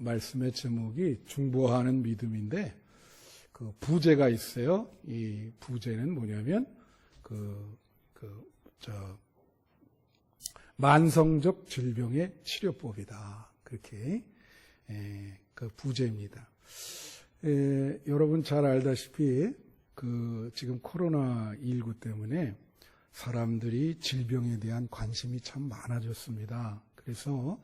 말씀의 제목이 중보하는 믿음인데, 그 부제가 있어요. 이 부제는 뭐냐면, 만성적 질병의 치료법이다. 그렇게, 그 부제입니다. 여러분 잘 알다시피, 지금 코로나19 때문에 사람들이 질병에 대한 관심이 참 많아졌습니다. 그래서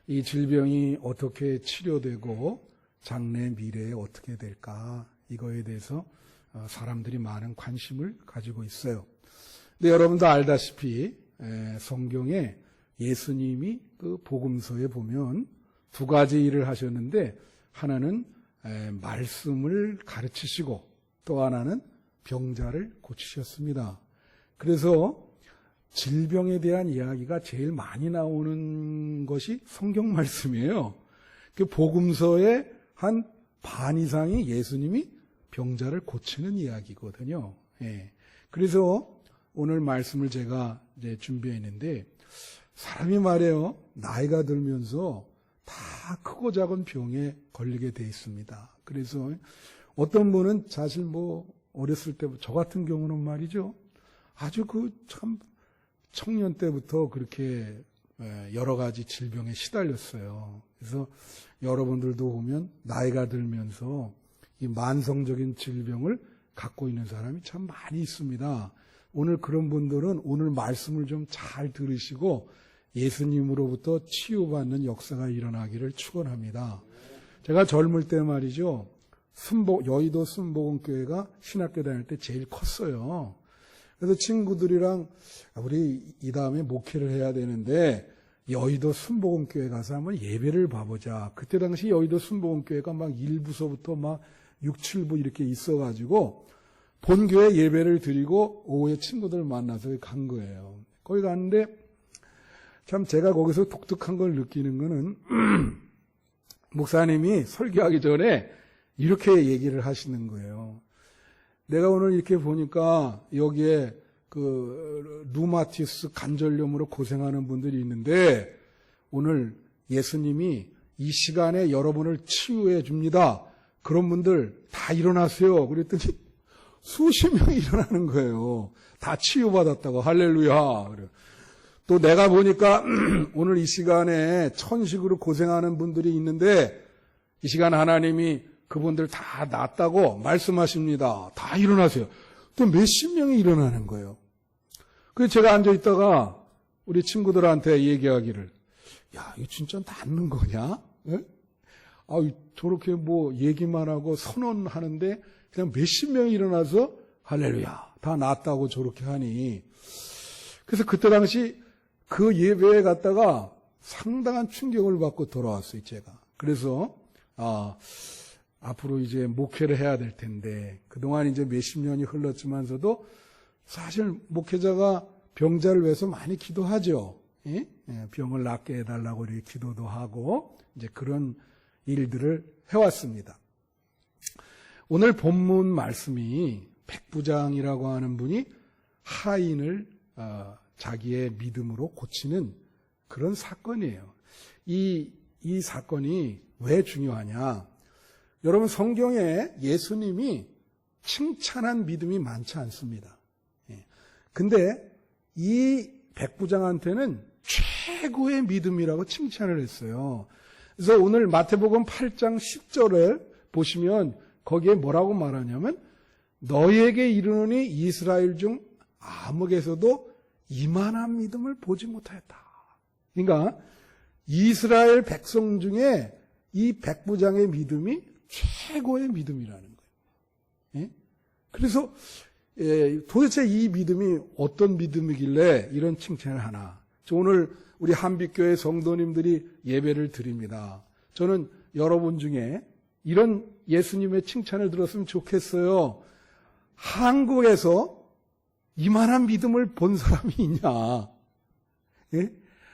이 질병이 어떻게 치료되고 장래 미래에 어떻게 될까, 이거에 대해서 사람들이 많은 관심을 가지고 있어요. 근데 여러분도 알다시피 성경에 예수님이 그 복음서에 보면 두 가지 일을 하셨는데, 하나는 말씀을 가르치시고 또 하나는 병자를 고치셨습니다. 그래서 질병에 대한 이야기가 제일 많이 나오는 것이 성경 말씀이에요. 그 복음서의 한 반 이상이 예수님이 병자를 고치는 이야기거든요. 그래서 오늘 말씀을 제가 이제 준비했는데, 사람이 말이에요, 나이가 들면서 다 크고 작은 병에 걸리게 돼 있습니다. 그래서 어떤 분은 사실 어렸을 때부터, 저 같은 경우는 말이죠, 아주 참 청년 때부터 그렇게 여러 가지 질병에 시달렸어요. 그래서 여러분들도 보면 나이가 들면서 이 만성적인 질병을 갖고 있는 사람이 참 많이 있습니다. 오늘 그런 분들은 오늘 말씀을 좀 잘 들으시고 예수님으로부터 치유받는 역사가 일어나기를 축원합니다. 제가 젊을 때 말이죠, 여의도 순복음교회가 신학교 다닐 때 제일 컸어요. 그래서 친구들이랑 우리 이 다음에 목회를 해야 되는데 여의도 순복음교회 가서 한번 예배를 봐보자. 그때 당시 여의도 순복음교회가 막 1부서부터 막 6, 7부 이렇게 있어가지고 본교회 예배를 드리고 오후에 친구들 만나서 간 거예요. 거기 갔는데 참 제가 거기서 독특한 걸 느끼는 거는 목사님이 설교하기 전에 이렇게 얘기를 하시는 거예요. 내가 오늘 이렇게 보니까 여기에 루마티스 관절염으로 고생하는 분들이 있는데 오늘 예수님이 이 시간에 여러분을 치유해 줍니다. 그런 분들 다 일어나세요. 그랬더니 수십 명이 일어나는 거예요. 다 치유받았다고. 할렐루야. 또 내가 보니까 오늘 이 시간에 천식으로 고생하는 분들이 있는데 이 시간 하나님이 그분들 다 낫다고 말씀하십니다. 다 일어나세요. 또 몇십 명이 일어나는 거예요. 그래서 제가 앉아있다가 우리 친구들한테 얘기하기를, 야, 이거 진짜 낫는 거냐? 저렇게 얘기만 하고 선언하는데 그냥 몇십 명이 일어나서 할렐루야, 다 낫다고 저렇게 하니. 그래서 그때 당시 그 예배에 갔다가 상당한 충격을 받고 돌아왔어요, 제가. 그래서, 앞으로 이제 목회를 해야 될 텐데, 그동안 이제 몇십 년이 흘렀지만서도 사실 목회자가 병자를 위해서 많이 기도하죠. 병을 낫게 해달라고 이렇게 기도도 하고, 이제 그런 일들을 해왔습니다. 오늘 본문 말씀이 백부장이라고 하는 분이 하인을 자기의 믿음으로 고치는 그런 사건이에요. 이 사건이 왜 중요하냐? 여러분, 성경에 예수님이 칭찬한 믿음이 많지 않습니다. 근데 이 백부장한테는 최고의 믿음이라고 칭찬을 했어요. 그래서 오늘 마태복음 8장 10절을 보시면 거기에 뭐라고 말하냐면, 너희에게 이르노니 이스라엘 중 아무에게서도 이만한 믿음을 보지 못하였다. 그러니까 이스라엘 백성 중에 이 백부장의 믿음이 최고의 믿음이라는 거예요. 그래서 도대체 이 믿음이 어떤 믿음이길래 이런 칭찬을 하나. 오늘 우리 한빛교회 성도님들이 예배를 드립니다. 저는 여러분 중에 이런 예수님의 칭찬을 들었으면 좋겠어요. 한국에서 이만한 믿음을 본 사람이 있냐?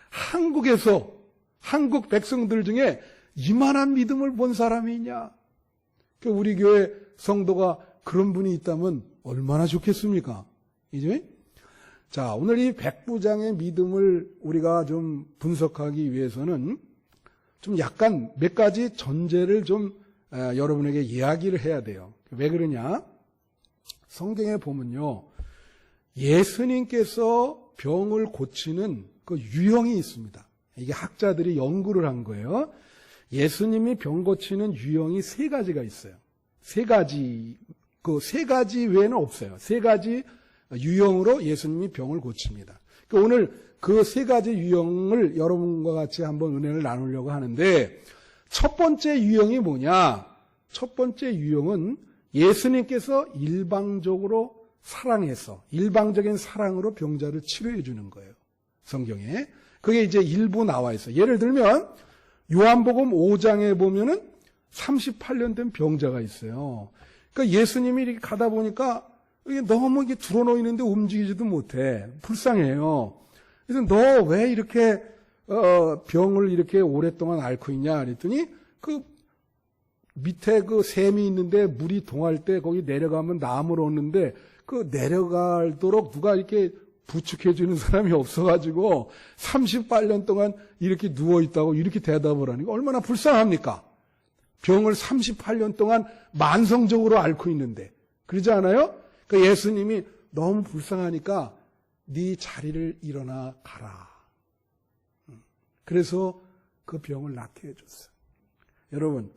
한국에서, 한국 백성들 중에 이만한 믿음을 본 사람이 있냐? 우리 교회 성도가 그런 분이 있다면 얼마나 좋겠습니까? 이제? 자, 오늘 이 백부장의 믿음을 우리가 좀 분석하기 위해서는 좀 약간 몇 가지 전제를 좀 여러분에게 이야기를 해야 돼요. 왜 그러냐? 성경에 보면요, 예수님께서 병을 고치는 그 유형이 있습니다. 이게 학자들이 연구를 한 거예요. 예수님이 병 고치는 유형이 3가지가 있어요. 3가지, 그 3가지 외에는 없어요. 3가지 유형으로 예수님이 병을 고칩니다. 그러니까 오늘 그 3가지 유형을 여러분과 같이 한번 은혜를 나누려고 하는데, 첫 번째 유형이 뭐냐? 첫 번째 유형은 예수님께서 일방적으로 사랑해서, 일방적인 사랑으로 병자를 치료해 주는 거예요. 성경에. 그게 이제 일부 나와 있어요. 예를 들면 요한복음 5장에 보면은 38년 된 병자가 있어요. 그러니까 예수님이 이렇게 가다 보니까 이게 너무 이게 드러놓이는데 움직이지도 못해. 불쌍해요. 그래서 너 왜 이렇게 병을 이렇게 오랫동안 앓고 있냐 그랬더니 그 밑에 그 샘이 있는데 물이 동할 때 거기 내려가면 나무를 얻는데 그 내려가도록 누가 이렇게 부축해 주는 사람이 없어가지고 38년 동안 이렇게 누워있다고 이렇게 대답을 하니까 얼마나 불쌍합니까? 병을 38년 동안 만성적으로 앓고 있는데. 그러지 않아요? 그러니까 예수님이 너무 불쌍하니까 네 자리를 일어나 가라. 그래서 그 병을 낫게 해줬어요. 여러분,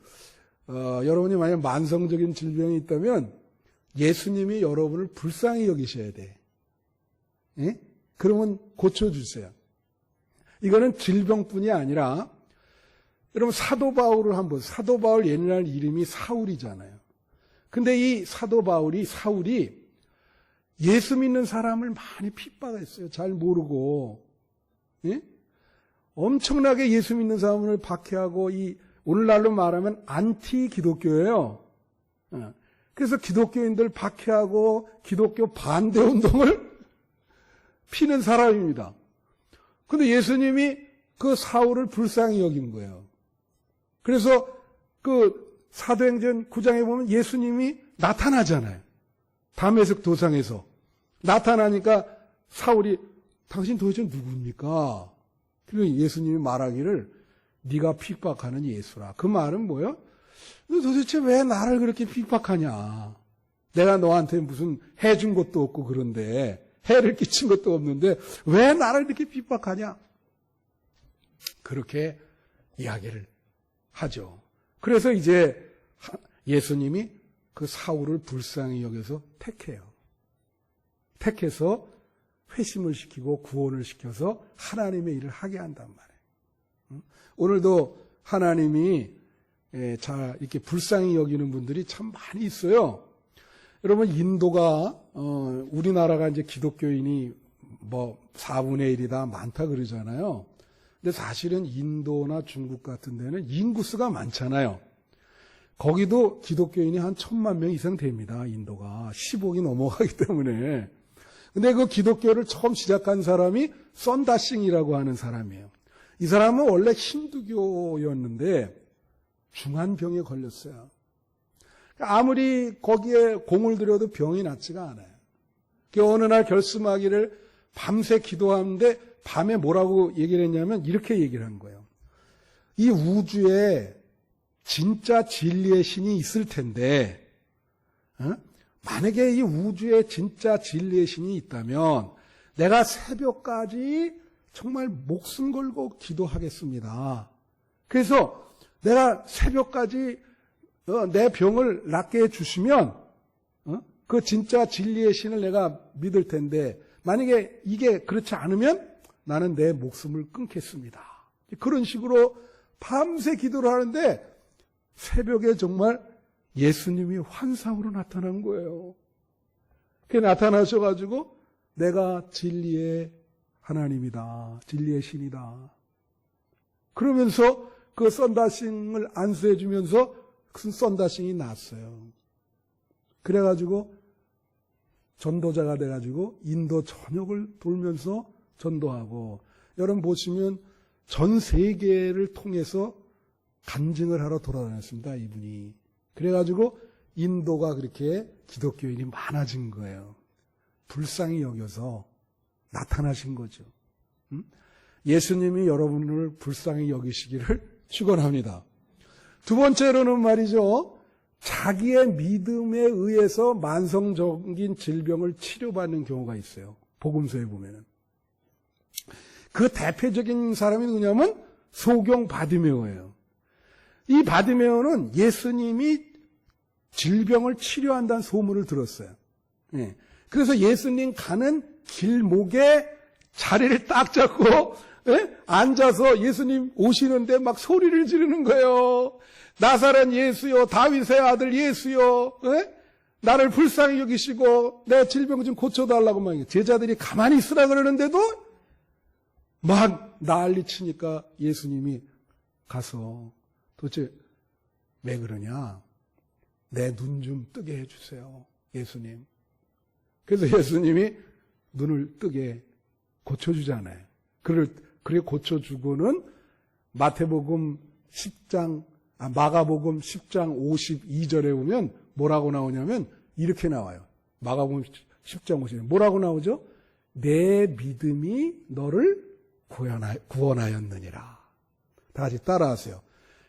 여러분이 만약 만성적인 질병이 있다면 예수님이 여러분을 불쌍히 여기셔야 돼. 예? 그러면 고쳐주세요. 이거는 질병뿐이 아니라, 여러분 사도 바울을 한번, 사도 바울 옛날 이름이 사울이잖아요. 근데 이 사도 바울이, 사울이 예수 믿는 사람을 많이 핍박했어요. 잘 모르고. 예? 엄청나게 예수 믿는 사람을 박해하고, 이 오늘날로 말하면 안티 기독교예요. 그래서 기독교인들 박해하고 기독교 반대 운동을 피는 사람입니다. 근데 예수님이 그 사울을 불쌍히 여긴 거예요. 그래서 그 사도행전 9장에 보면 예수님이 나타나잖아요. 다메섹 도상에서 나타나니까 사울이 당신 도대체 누굽니까? 그리고 예수님이 말하기를 네가 핍박하는 예수라. 그 말은 뭐예요? 너 도대체 왜 나를 그렇게 핍박하냐? 내가 너한테 무슨 해준 것도 없고 그런데, 해를 끼친 것도 없는데 왜 나를 이렇게 핍박하냐? 그렇게 이야기를 하죠. 그래서 이제 예수님이 그 사울을 불쌍히 여겨서 택해요. 택해서 회심을 시키고 구원을 시켜서 하나님의 일을 하게 한단 말이에요. 오늘도 하나님이 이렇게 불쌍히 여기는 분들이 참 많이 있어요. 여러분, 인도가, 우리나라가 이제 기독교인이 뭐 4분의 1이다 많다 그러잖아요. 근데 사실은 인도나 중국 같은 데는 인구수가 많잖아요. 거기도 기독교인이 한 1,000만 명 이상 됩니다. 인도가 10억이 넘어가기 때문에. 근데 그 기독교를 처음 시작한 사람이 썬다싱이라고 하는 사람이에요. 이 사람은 원래 힌두교였는데 중환병에 걸렸어요. 아무리 거기에 공을 들여도 병이 낫지가 않아요. 어느 날 결심하기를 밤새 기도하는데 밤에 뭐라고 얘기를 했냐면 이렇게 얘기를 한 거예요. 이 우주에 진짜 진리의 신이 있을 텐데, 만약에 이 우주에 진짜 진리의 신이 있다면 내가 새벽까지 정말 목숨 걸고 기도하겠습니다. 그래서 내가 새벽까지 내 병을 낫게 해주시면 그 진짜 진리의 신을 내가 믿을 텐데, 만약에 이게 그렇지 않으면 나는 내 목숨을 끊겠습니다. 그런 식으로 밤새 기도를 하는데 새벽에 정말 예수님이 환상으로 나타난 거예요. 그게 나타나셔가지고 내가 진리의 하나님이다. 진리의 신이다. 그러면서 그 썬다싱을 안수해 주면서 큰 썬다싱이 났어요. 그래가지고 전도자가 돼가지고 인도 전역을 돌면서 전도하고, 여러분 보시면 전 세계를 통해서 간증을 하러 돌아다녔습니다. 이분이. 그래가지고 인도가 그렇게 기독교인이 많아진 거예요. 불쌍히 여겨서 나타나신 거죠. 예수님이 여러분을 불쌍히 여기시기를 축원합니다. 두 번째로는 말이죠. 자기의 믿음에 의해서 만성적인 질병을 치료받는 경우가 있어요. 복음서에 보면은. 그 대표적인 사람이 누구냐면 소경 바디메오예요. 이 바디메오는 예수님이 질병을 치료한다는 소문을 들었어요. 예. 그래서 예수님 가는 길목에 자리를 딱 잡고 앉아서 예수님 오시는데 막 소리를 지르는 거예요. 나사렛 예수요, 다윗의 아들 예수요, 나를 불쌍히 여기시고 내 질병 좀 고쳐달라고 막 제자들이 가만히 있으라 그러는데도 막 난리치니까 예수님이 가서 도대체 왜 그러냐? 내 눈 좀 뜨게 해주세요, 예수님. 그래서 예수님이 눈을 뜨게 고쳐주잖아요. 그래 고쳐주고는 마가복음 10장 52절에 보면 뭐라고 나오냐면 이렇게 나와요. 마가복음 10장 52절에 뭐라고 나오죠? 내 믿음이 너를 구원하였느니라. 다 같이 따라하세요.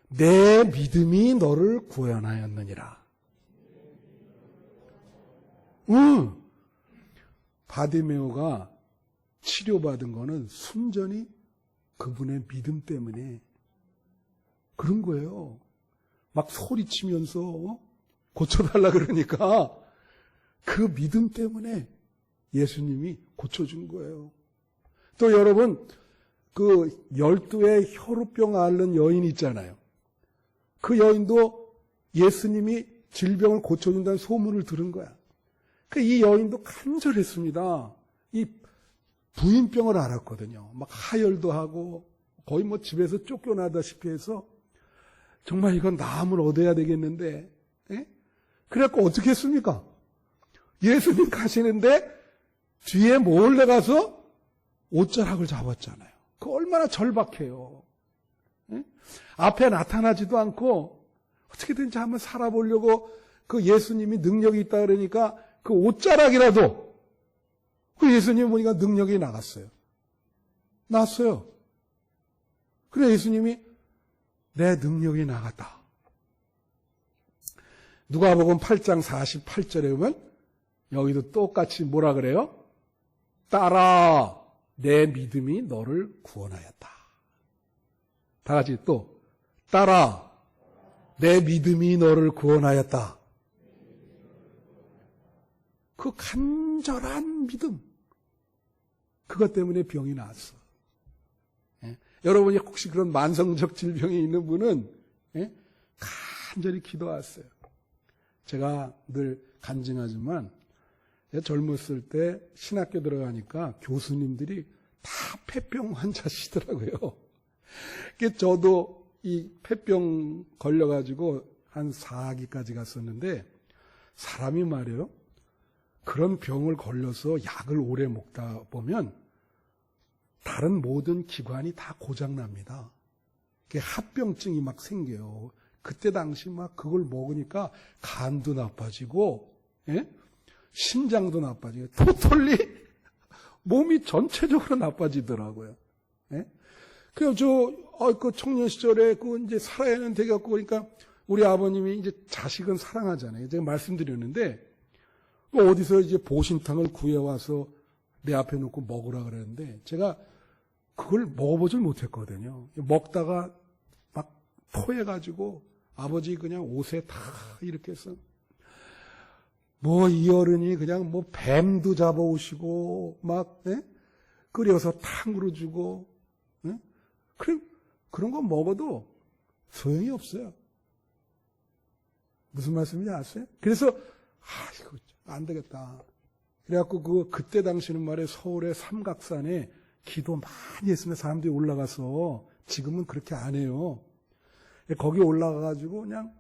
내 믿음이 너를 구원하였느니라. 바디메오가 치료받은 거는 순전히 그분의 믿음 때문에 그런 거예요. 막 소리치면서 고쳐달라 그러니까 그 믿음 때문에 예수님이 고쳐준 거예요. 또 여러분, 그 12의 혈우병 앓는 여인 있잖아요. 그 여인도 예수님이 질병을 고쳐준다는 소문을 들은 거야. 이 여인도 간절했습니다. 이 부인병을 앓았거든요. 막 하혈도 하고 거의 뭐 집에서 쫓겨나다시피 해서 정말 이건 나음을 얻어야 되겠는데, 그래갖고 어떻게 했습니까? 예수님 가시는데 뒤에 몰래 가서 옷자락을 잡았잖아요. 그 얼마나 절박해요. 앞에 나타나지도 않고 어떻게든지 한번 살아보려고 그 예수님이 능력이 있다 그러니까 그 옷자락이라도 그 예수님 보니까 능력이 나갔어요. 났어요. 그래 예수님이 내 능력이 나갔다. 누가복음 8장 48절에 보면 여기도 똑같이 뭐라 그래요? 따라 내 믿음이 너를 구원하였다. 다 같이 또 따라 내 믿음이 너를 구원하였다. 그 간절한 믿음, 그것 때문에 병이 나았어. 여러분이 혹시 그런 만성적 질병이 있는 분은 간절히 기도하세요. 제가 늘 간증하지만 젊었을 때 신학교 들어가니까 교수님들이 다 폐병 환자시더라고요. 저도 이 폐병 걸려가지고 한 4기까지 갔었는데 사람이 말이에요. 그런 병을 걸려서 약을 오래 먹다 보면 다른 모든 기관이 다 고장납니다. 합병증이 막 생겨요. 그때 당시 막 그걸 먹으니까 간도 나빠지고, 심장도 나빠지고, 토탈리 몸이 전체적으로 나빠지더라고요. 그래서 그 청년 시절에 이제 살아야 하는 데 갖고 보니까 우리 아버님이 이제 자식은 사랑하잖아요. 제가 말씀드렸는데, 어디서 이제 보신탕을 구해와서 내 앞에 놓고 먹으라 그랬는데, 제가 그걸 먹어보질 못했거든요. 먹다가 막 토해가지고 아버지 그냥 옷에 다 이렇게 해서 이 어른이 그냥 뱀도 잡아오시고 막 끓여서 탕으로 주고 그런 거 먹어도 소용이 없어요. 무슨 말씀인지 아세요? 그래서 이거 안 되겠다. 그래갖고 그때 당시는 말이에요. 서울의 삼각산에 기도 많이 했으면 사람들이 올라가서 지금은 그렇게 안 해요. 거기 올라가가지고 그냥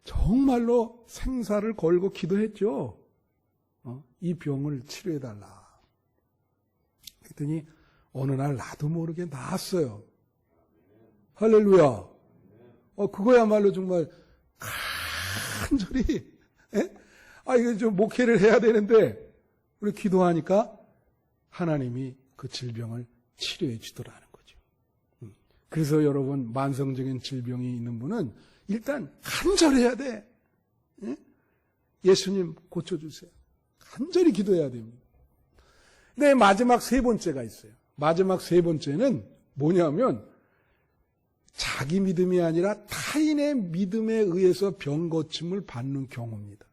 정말로 생사를 걸고 기도했죠. 이 병을 치료해달라. 그랬더니 어느 날 나도 모르게 나았어요. 할렐루야. 그거야말로 정말 간절히 이거 좀 목회를 해야 되는데 우리 기도하니까 하나님이 그 질병을 치료해 주더라는 거죠. 그래서 여러분, 만성적인 질병이 있는 분은 일단 간절해야 돼. 예? 예수님 고쳐주세요. 간절히 기도해야 됩니다. 근데 마지막 세 번째가 있어요. 마지막 세 번째는 뭐냐면 자기 믿음이 아니라 타인의 믿음에 의해서 병 고침을 받는 경우입니다.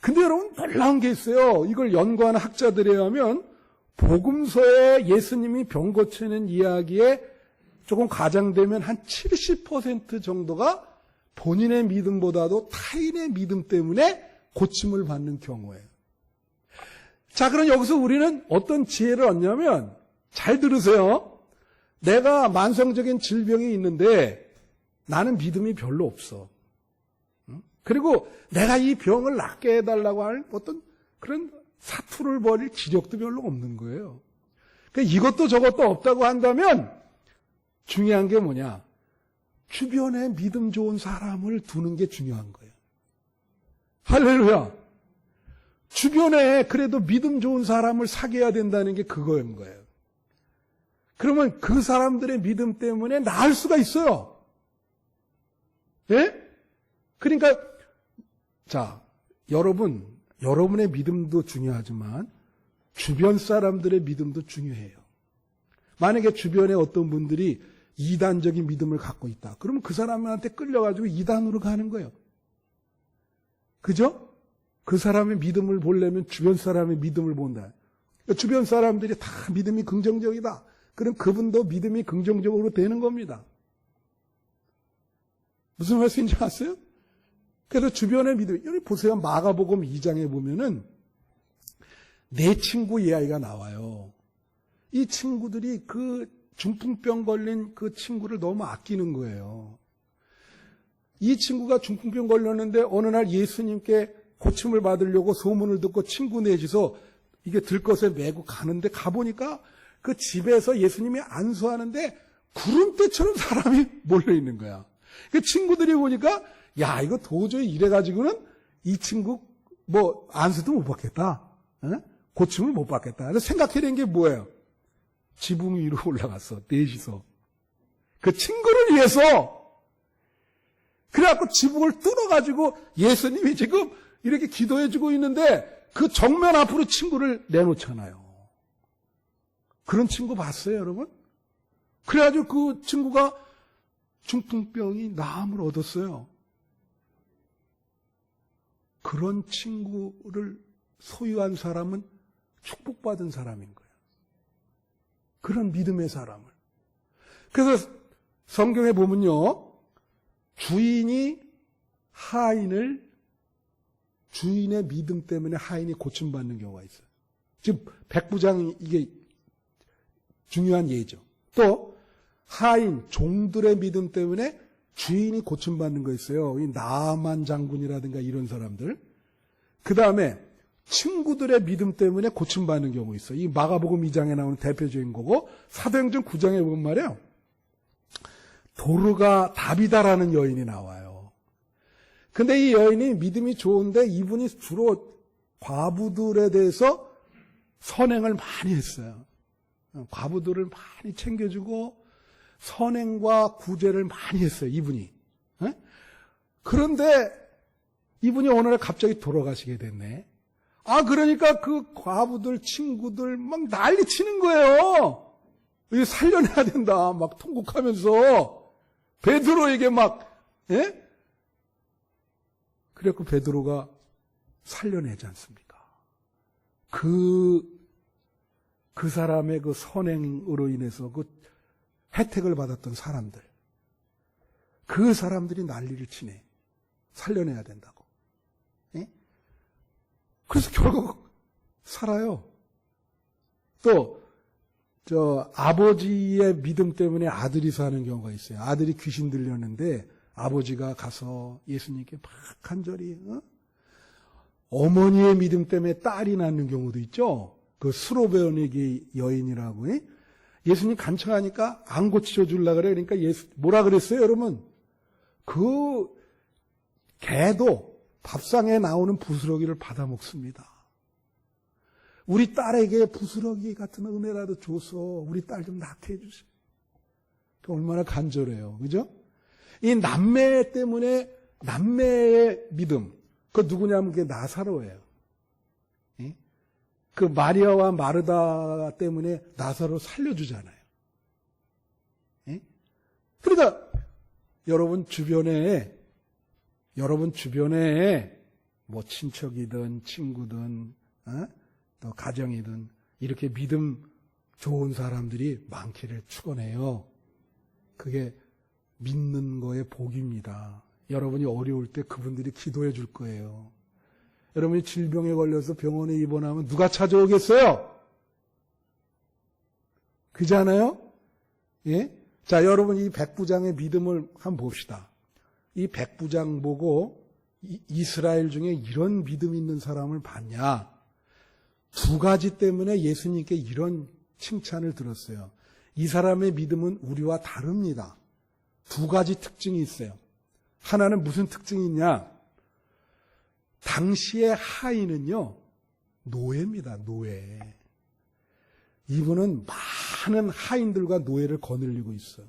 근데 여러분, 놀라운 게 있어요. 이걸 연구하는 학자들에 의하면 복음서에 예수님이 병 고치는 이야기에 조금 과장되면 한 70% 정도가 본인의 믿음보다도 타인의 믿음 때문에 고침을 받는 경우예요. 자, 그럼 여기서 우리는 어떤 지혜를 얻냐면, 잘 들으세요. 내가 만성적인 질병이 있는데 나는 믿음이 별로 없어. 그리고 내가 이 병을 낫게 해달라고 할 어떤 그런 사투를 벌일 지력도 별로 없는 거예요. 그러니까 이것도 저것도 없다고 한다면 중요한 게 뭐냐? 주변에 믿음 좋은 사람을 두는 게 중요한 거예요. 할렐루야. 주변에 그래도 믿음 좋은 사람을 사귀어야 된다는 게 그거인 거예요. 그러면 그 사람들의 믿음 때문에 나을 수가 있어요. 예? 그러니까 자, 여러분의 믿음도 중요하지만 주변 사람들의 믿음도 중요해요. 만약에 주변에 어떤 분들이 이단적인 믿음을 갖고 있다. 그러면 그 사람한테 끌려가지고 이단으로 가는 거예요. 그죠? 그 사람의 믿음을 보려면 주변 사람의 믿음을 본다. 주변 사람들이 다 믿음이 긍정적이다. 그럼 그분도 믿음이 긍정적으로 되는 겁니다. 무슨 말씀인지 아세요? 그래서 주변의 믿음, 여기 보세요. 마가복음 2장에 보면은 네 친구 이야기가 나와요. 이 친구들이 그 중풍병 걸린 그 친구를 너무 아끼는 거예요. 이 친구가 중풍병 걸렸는데 어느 날 예수님께 고침을 받으려고 소문을 듣고 친구 넷이서 이게 들것에 메고 가는데 가보니까 그 집에서 예수님이 안수하는데 구름대처럼 사람이 몰려있는 거야. 그 친구들이 보니까 야, 이거 도저히 이래가지고는 이 친구 뭐 안수도 못 받겠다. 고침을 못 받겠다. 그래서 생각해낸 게 뭐예요? 지붕 위로 올라갔어. 넷이서. 그 친구를 위해서. 그래갖고 지붕을 뚫어가지고 예수님이 지금 이렇게 기도해주고 있는데 그 정면 앞으로 친구를 내놓잖아요. 그런 친구 봤어요, 여러분? 그래가지고 그 친구가 중풍병이 나음을 얻었어요. 그런 친구를 소유한 사람은 축복받은 사람인 거예요. 그런 믿음의 사람을. 그래서 성경에 보면요, 주인이 하인을 주인의 믿음 때문에 하인이 고침받는 경우가 있어요. 지금 백부장이 이게 중요한 예죠. 또 하인, 종들의 믿음 때문에 주인이 고침받는 거 있어요. 이 나만 장군이라든가 이런 사람들. 그 다음에 친구들의 믿음 때문에 고침받는 경우 있어요. 이 마가복음 2장에 나오는 대표적인 거고 사도행전 9장에 보면 말이에요. 도르가 다비다라는 여인이 나와요. 근데 이 여인이 믿음이 좋은데 이분이 주로 과부들에 대해서 선행을 많이 했어요. 과부들을 많이 챙겨주고 선행과 구제를 많이 했어요, 이분이. 그런데 이분이 어느 날 갑자기 돌아가시게 됐네. 아, 그러니까 그 과부들, 친구들 막 난리 치는 거예요. 이거 살려내야 된다. 막 통곡하면서. 베드로에게 막, 예? 그래갖고 베드로가 살려내지 않습니까? 그 사람의 그 선행으로 인해서 그 혜택을 받았던 사람들. 그 사람들이 난리를 치네. 살려내야 된다고. 예? 그래서 결국 살아요. 또, 아버지의 믿음 때문에 아들이 사는 경우가 있어요. 아들이 귀신 들렸는데 아버지가 가서 예수님께 막 간절히, 어머니의 믿음 때문에 딸이 낳는 경우도 있죠. 그 수로베오니게 여인이라고. 예수님 간청하니까 안 고쳐 주려고 그래. 그러니까 뭐라 그랬어요, 여러분? 그 개도 밥상에 나오는 부스러기를 받아 먹습니다. 우리 딸에게 부스러기 같은 은혜라도 줘서 우리 딸 좀 낫게 해주세요. 얼마나 간절해요. 그죠? 이 남매 때문에, 남매의 믿음. 그 누구냐면 그게 나사로예요. 예? 그 마리아와 마르다 때문에 나사로 살려주잖아요. 예? 그러니까 여러분 주변에 뭐 친척이든 친구든 또 가정이든 이렇게 믿음 좋은 사람들이 많기를 축원해요. 그게 믿는 거의 복입니다. 여러분이 어려울 때 그분들이 기도해 줄 거예요. 여러분이 질병에 걸려서 병원에 입원하면 누가 찾아오겠어요? 그잖아요? 예? 자, 여러분 이 백부장의 믿음을 한번 봅시다. 이 백부장 보고 이스라엘 중에 이런 믿음 있는 사람을 봤냐? 두 가지 때문에 예수님께 이런 칭찬을 들었어요. 이 사람의 믿음은 우리와 다릅니다. 두 가지 특징이 있어요. 하나는 무슨 특징이 있냐? 당시의 하인은요, 노예입니다, 노예. 이분은 많은 하인들과 노예를 거느리고 있어요.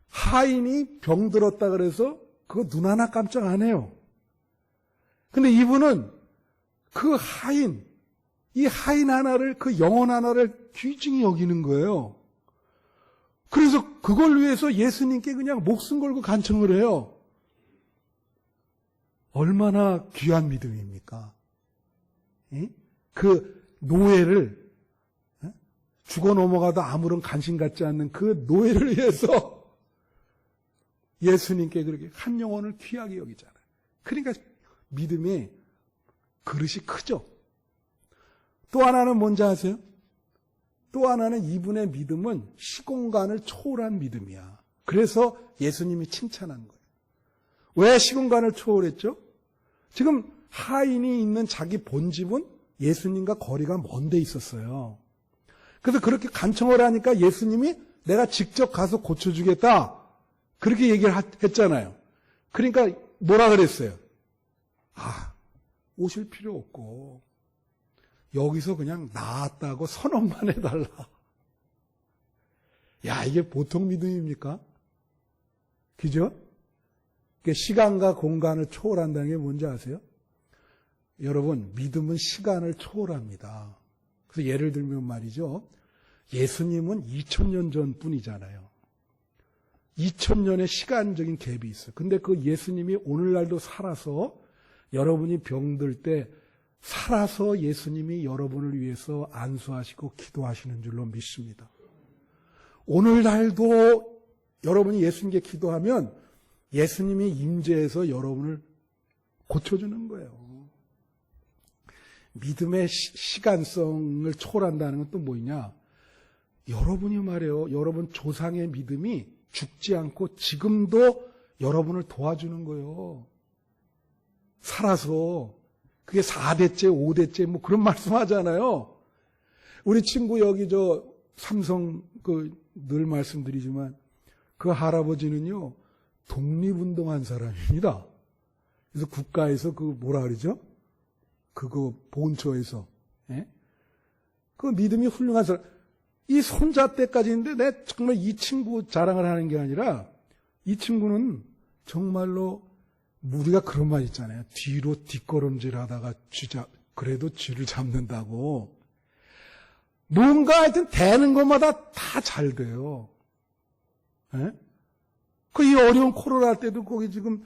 하인이 병들었다 그래서 그거 눈 하나 깜짝 안 해요. 근데 이분은 그 하인, 이 하인 하나를, 그 영혼 하나를 귀중히 여기는 거예요. 그래서 그걸 위해서 예수님께 그냥 목숨 걸고 간청을 해요. 얼마나 귀한 믿음입니까? 그 노예를, 죽어 넘어가도 아무런 관심 갖지 않는 그 노예를 위해서 예수님께 그렇게 한 영혼을 귀하게 여기잖아요. 그러니까 믿음의 그릇이 크죠. 또 하나는 뭔지 아세요? 또 하나는 이분의 믿음은 시공간을 초월한 믿음이야. 그래서 예수님이 칭찬한 거예요. 왜 시공간을 초월했죠? 지금 하인이 있는 자기 본집은 예수님과 거리가 먼 데 있었어요. 그래서 그렇게 간청을 하니까 예수님이 내가 직접 가서 고쳐주겠다. 그렇게 얘기를 했잖아요. 그러니까 뭐라 그랬어요? 오실 필요 없고 여기서 그냥 나았다고 선언만 해달라. 야, 이게 보통 믿음입니까? 그죠? 시간과 공간을 초월한다는 게 뭔지 아세요? 여러분, 믿음은 시간을 초월합니다. 그래서 예를 들면 말이죠. 예수님은 2000년 전 분이잖아요. 2000년의 시간적인 갭이 있어요. 근데 그 예수님이 오늘날도 살아서 여러분이 병들 때 살아서 예수님이 여러분을 위해서 안수하시고 기도하시는 줄로 믿습니다. 오늘날도 여러분이 예수님께 기도하면 예수님이 임재해서 여러분을 고쳐주는 거예요. 믿음의 시간성을 초월한다는 건 또 뭐냐? 여러분이 말이에요. 여러분 조상의 믿음이 죽지 않고 지금도 여러분을 도와주는 거예요. 살아서. 그게 4대째, 5대째 뭐 그런 말씀 하잖아요. 우리 친구 여기 삼성 늘 말씀드리지만 그 할아버지는요. 독립운동한 사람입니다. 그래서 국가에서 뭐라 그러죠? 그거 본처에서. 예? 그 믿음이 훌륭한 사람. 이 손자 때까지 있는데 내 정말 이 친구 자랑을 하는 게 아니라 이 친구는 정말로 우리가 그런 말 있잖아요. 뒤로 뒷걸음질 하다가 그래도 쥐를 잡는다고. 뭔가 하여튼 되는 것마다 다 잘 돼요. 예? 이 어려운 코로나 때도 거기 지금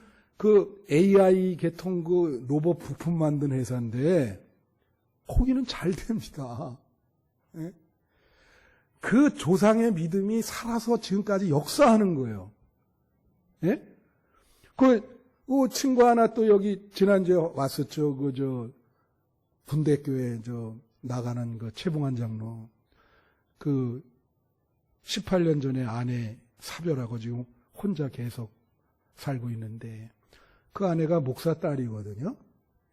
AI 계통 로봇 부품 만든 회사인데 거기는 잘 됩니다. 예? 그 조상의 믿음이 살아서 지금까지 역사하는 거예요. 예? 친구 하나 또 여기 지난주에 왔었죠. 분대교회 나가는 최봉환 장로. 18년 전에 아내 사별하고 지금 혼자 계속 살고 있는데 그 아내가 목사 딸이거든요.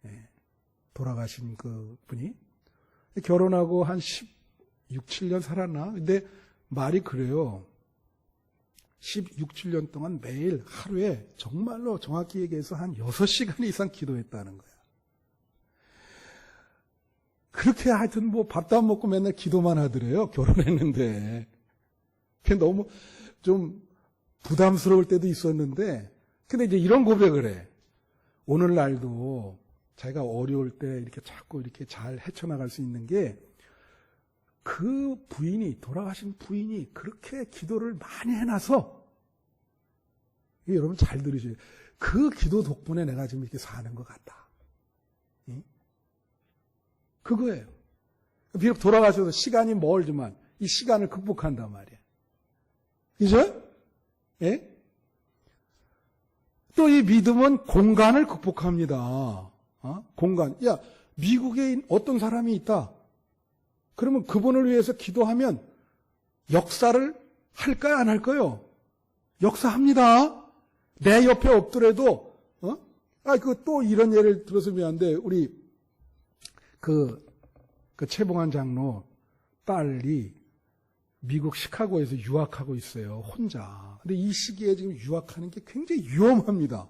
예. 돌아가신 분이. 결혼하고 한 16, 7년 살았나? 근데 말이 그래요. 16, 7년 동안 매일 하루에 정말로 정확히 얘기해서 한 6시간 이상 기도했다는 거야. 그렇게 하여튼 밥도 안 먹고 맨날 기도만 하더래요. 결혼했는데. 그게 너무 좀 부담스러울 때도 있었는데, 근데 이제 이런 고백을 해. 오늘날도 자기가 어려울 때 이렇게 자꾸 이렇게 잘 헤쳐나갈 수 있는 게, 그 부인이, 돌아가신 부인이 그렇게 기도를 많이 해놔서, 여러분 잘 들으세요. 그 기도 덕분에 내가 지금 이렇게 사는 것 같다. 그거예요. 비록 돌아가셔도 시간이 멀지만 이 시간을 극복한단 말이에요. 그죠? 예? 또 이 믿음은 공간을 극복합니다. 공간. 야, 미국에 어떤 사람이 있다. 그러면 그분을 위해서 기도하면 역사를 할까요? 안 할까요? 역사합니다. 내 옆에 없더라도, 또 이런 예를 들어서 미안한데, 우리, 그 최봉환 장로 딸이 미국 시카고에서 유학하고 있어요. 혼자. 근데 이 시기에 지금 유학하는 게 굉장히 위험합니다.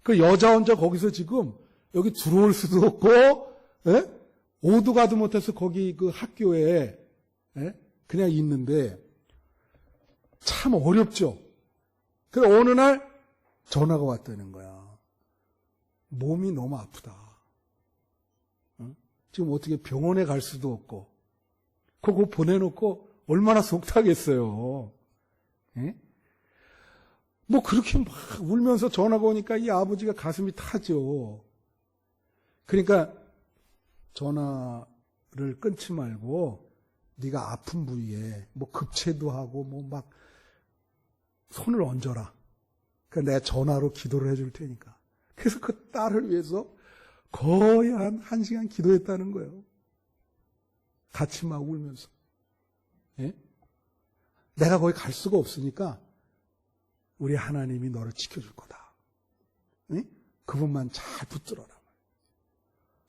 그 여자 혼자 거기서 지금 여기 들어올 수도 없고, 예? 오도 가도 못해서 거기 그 학교에, 예? 그냥 있는데 참 어렵죠. 그래서 어느 날 전화가 왔다는 거야. 몸이 너무 아프다. 지금 어떻게 병원에 갈 수도 없고, 그거 보내놓고 얼마나 속타겠어요. 예? 뭐 그렇게 막 울면서 전화가 오니까 이 아버지가 가슴이 타죠. 그러니까 전화를 끊지 말고 네가 아픈 부위에 뭐 급체도 하고 뭐 막 손을 얹어라. 그러니까 내가 전화로 기도를 해줄 테니까. 그래서 그 딸을 위해서 거의 한 1시간 기도했다는 거예요. 같이 막 울면서. 예? 내가 거기 갈 수가 없으니까 우리 하나님이 너를 지켜줄 거다. 예? 그분만 잘 붙들어라.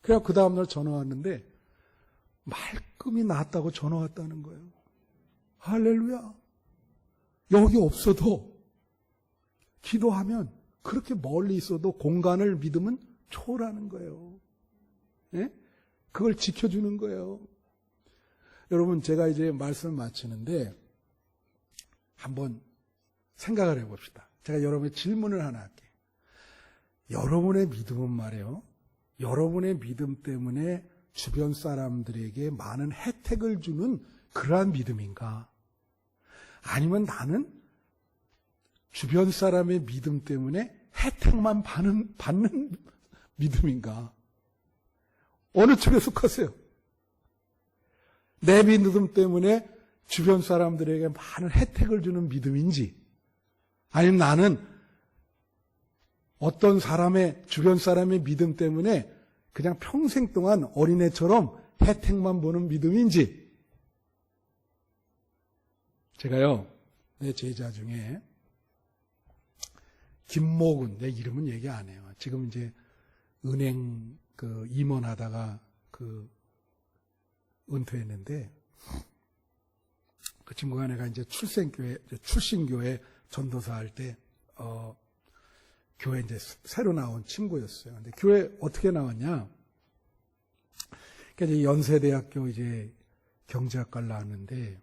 그래서 그 다음날 전화 왔는데 말끔히 낫다고 전화 왔다는 거예요. 할렐루야. 여기 없어도 기도하면 그렇게 멀리 있어도 공간을 믿으면 초월하는 거예요. 예? 그걸 지켜주는 거예요. 여러분, 제가 이제 말씀을 마치는데 한번 생각을 해봅시다. 제가 여러분의 질문을 하나 할게요. 여러분의 믿음은 말이에요. 여러분의 믿음 때문에 주변 사람들에게 많은 혜택을 주는 그러한 믿음인가? 아니면 나는 주변 사람의 믿음 때문에 혜택만 받는 믿음인가? 어느 쪽에 속하세요? 내 믿음 때문에 주변 사람들에게 많은 혜택을 주는 믿음인지, 아니면 나는 어떤 주변 사람의 믿음 때문에 그냥 평생 동안 어린애처럼 혜택만 보는 믿음인지. 제가요, 내 제자 중에 김모근, 내 이름은 얘기 안 해요. 지금 이제 은행 임원하다가 은퇴했는데, 그 친구가 내가 이제 출신교회 전도사 할 때, 교회 이제 새로 나온 친구였어요. 근데 교회 어떻게 나왔냐? 그러니까 이제 연세대학교 이제 경제학과를 나왔는데,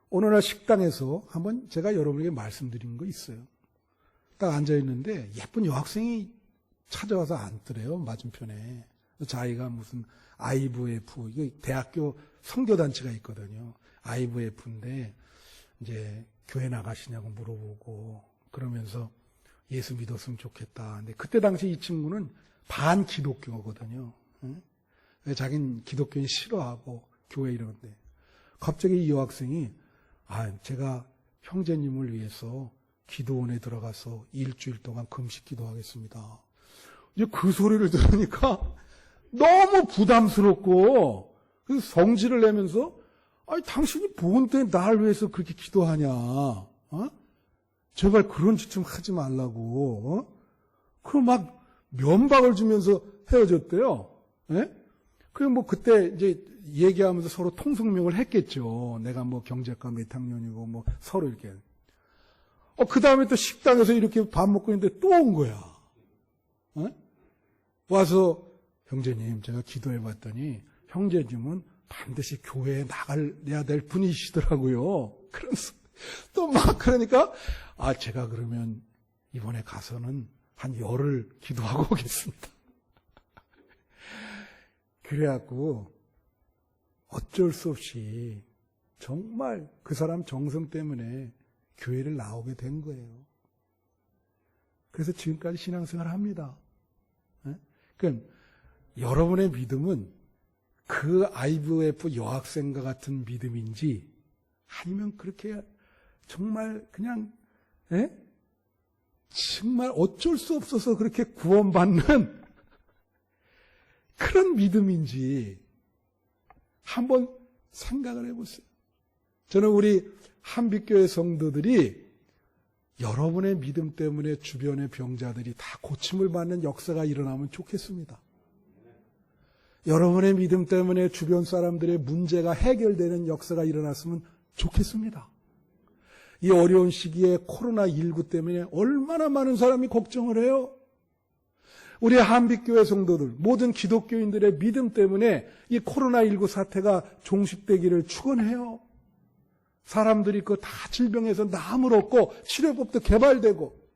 어느 날 식당에서 한번 제가 여러분에게 말씀드린 거 있어요. 딱 앉아있는데 예쁜 여학생이 찾아와서 앉더래요, 맞은편에. 자기가 무슨 IVF, 이거 대학교 선교단체가 있거든요. IVF인데, 이제 교회 나가시냐고 물어보고, 그러면서 예수 믿었으면 좋겠다. 근데 그때 당시 이 친구는 반기독교거든요. 응? 자기는 기독교인 싫어하고, 교회 이러는데. 갑자기 이 여학생이, 제가 형제님을 위해서 기도원에 들어가서 일주일 동안 금식 기도하겠습니다. 이제 그 소리를 들으니까 너무 부담스럽고, 그래서 성질을 내면서, 당신이 뭔데 날 위해서 그렇게 기도하냐? 제발 그런 짓 좀 하지 말라고. 그럼 막 면박을 주면서 헤어졌대요. 예? 그리고 뭐 그때 이제 얘기하면서 서로 통성명을 했겠죠. 내가 뭐 경제과 몇 학년이고 뭐 서로 이렇게. 그 다음에 또 식당에서 이렇게 밥 먹고 있는데 또 온 거야. 와서 형제님, 제가 기도해 봤더니 형제님은 반드시 교회에 나가야 될 분이시더라고요. 그래서 또 막 그러니까 제가 그러면 이번에 가서는 한 열흘 기도하고 오겠습니다. 그래갖고 어쩔 수 없이 정말 그 사람 정성 때문에 교회를 나오게 된 거예요. 그래서 지금까지 신앙생활을 합니다. 그러니까 여러분의 믿음은 그 IVF 여학생과 같은 믿음인지 아니면 그렇게 정말 그냥 정말 어쩔 수 없어서 그렇게 구원받는 그런 믿음인지 한번 생각을 해보세요. 저는 우리 한빛교회 성도들이 여러분의 믿음 때문에 주변의 병자들이 다 고침을 받는 역사가 일어나면 좋겠습니다. 여러분의 믿음 때문에 주변 사람들의 문제가 해결되는 역사가 일어났으면 좋겠습니다. 이 어려운 시기에 코로나19 때문에 얼마나 많은 사람이 걱정을 해요. 우리 한빛교회 성도들, 모든 기독교인들의 믿음 때문에 이 코로나19 사태가 종식되기를 축원해요. 사람들이 그 다 질병에서 나음을 얻고 치료법도 개발되고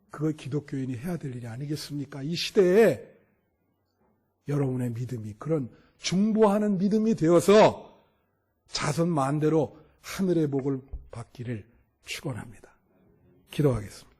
그걸 기독교인이 해야 될 일이 아니겠습니까? 이 시대에 여러분의 믿음이 그런 중보하는 믿음이 되어서 자선 만대로 하늘의 복을 받기를 축원합니다. 기도하겠습니다.